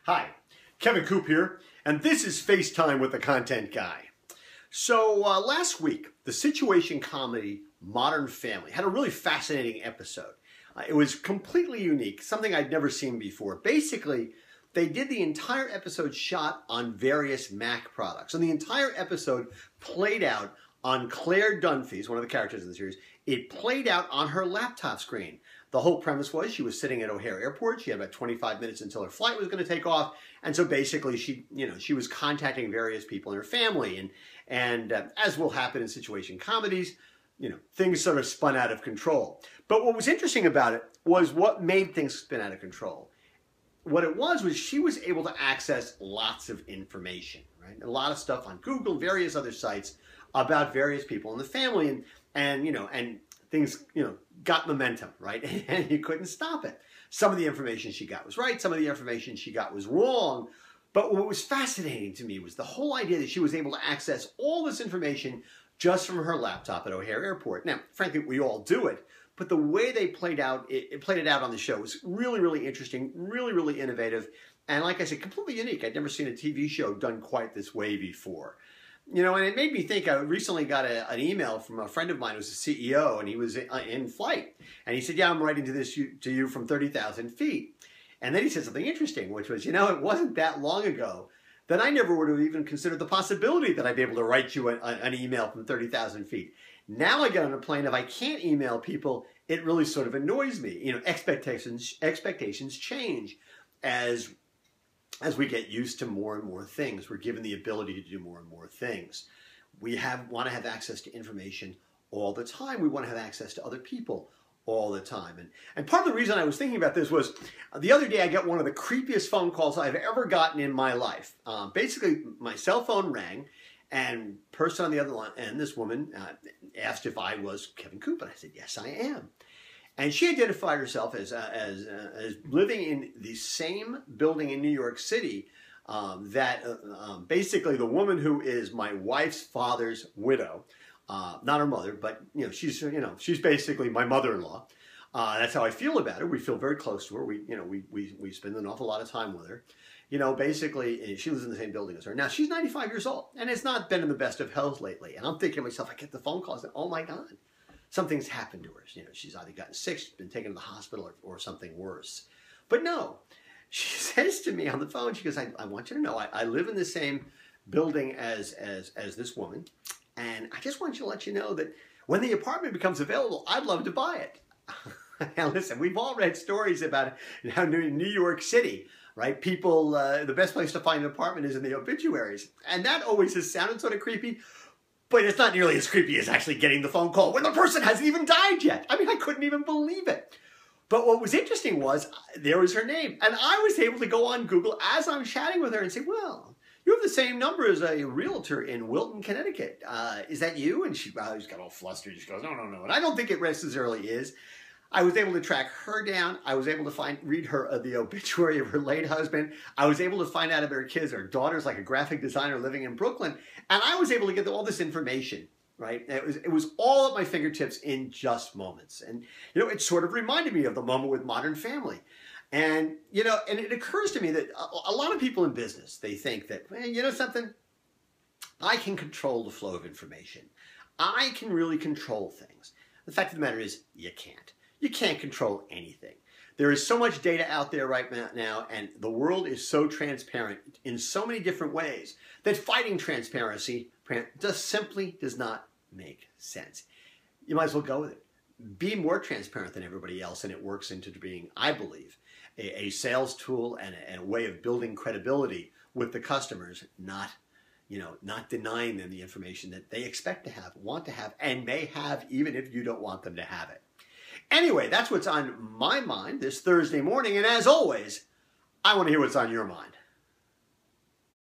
Hi, Kevin Coop here, and this is FaceTime with the Content Guy. So last week, the situation comedy Modern Family had a really fascinating episode. It was completely unique, something I'd never seen before. Basically, they did the entire episode shot on various Mac products. And the entire episode played out on Claire Dunphy's, one of the characters in the series. It played out on her laptop screen. The whole premise was she was sitting at O'Hare Airport. She had about 25 minutes until her flight was going to take off. And so basically she was contacting various people in her family. And as will happen in situation comedies, things sort of spun out of control. But what was interesting about it was what made things spin out of control. What it was she was able to access lots of information, right? A lot of stuff on Google, various other sites about various people in the family, and things, got momentum, right? And you couldn't stop it. Some of the information she got was right. Some of the information she got was wrong. But what was fascinating to me was the whole idea that she was able to access all this information just from her laptop at O'Hare Airport. Now, frankly, we all do it. But the way they played it out on the show was really, really interesting, really, really innovative. And like I said, completely unique. I'd never seen a TV show done quite this way before. And it made me think. I recently got an email from a friend of mine who's a CEO, and he was in flight. And he said, yeah, I'm writing to you from 30,000 feet. And then he said something interesting, which was, it wasn't that long ago that I never would have even considered the possibility that I'd be able to write you an email from 30,000 feet. Now I get on a plane, if I can't email people, it really sort of annoys me. Expectations change as we get used to more and more things. We're given the ability to do more and more things. We want to have access to information all the time. We want to have access to other people all the time. And part of the reason I was thinking about this was the other day I got one of the creepiest phone calls I've ever gotten in my life. Basically, my cell phone rang, and person on the other line, and this woman asked if I was Kevin Coop, and I said, yes, I am. And she identified herself as living in the same building in New York City that basically the woman who is my wife's father's widow, not her mother, but she's basically my mother-in-law. That's how I feel about her. We feel very close to her. We spend an awful lot of time with her. Basically, she lives in the same building as her. Now, she's 95 years old, and has not been in the best of health lately. And I'm thinking to myself, I get the phone calls, and oh my God, something's happened to her. She's either gotten sick, she's been taken to the hospital, or something worse. But no, she says to me on the phone, she goes, I want you to know, I live in the same building as this woman, and I just want you to let you know that when the apartment becomes available, I'd love to buy it. Now listen, we've all read stories about how New York City, right? People, the best place to find an apartment is in the obituaries. And that always has sounded sort of creepy, but it's not nearly as creepy as actually getting the phone call when the person hasn't even died yet. I mean, I couldn't even believe it. But what was interesting was, there was her name. And I was able to go on Google as I'm chatting with her and say, well, you have the same number as a realtor in Wilton, Connecticut. Is that you? And she got all flustered. She goes, no. And I don't think it necessarily is. I was able to track her down. I was able to read her the obituary of her late husband. I was able to find out about her kids. Her daughter's like a graphic designer living in Brooklyn. And I was able to get all this information, right? It was all at my fingertips in just moments. And, it sort of reminded me of the moment with Modern Family. And, and it occurs to me that a lot of people in business, they think that, something? I can control the flow of information. I can really control things. The fact of the matter is, you can't. You can't control anything. There is so much data out there right now, and the world is so transparent in so many different ways that fighting transparency just simply does not make sense. You might as well go with it. Be more transparent than everybody else, and it works into being, I believe, a sales tool and a way of building credibility with the customers, not denying them the information that they expect to have, want to have, and may have even if you don't want them to have it. Anyway, that's what's on my mind this Thursday morning, and as always, I want to hear what's on your mind.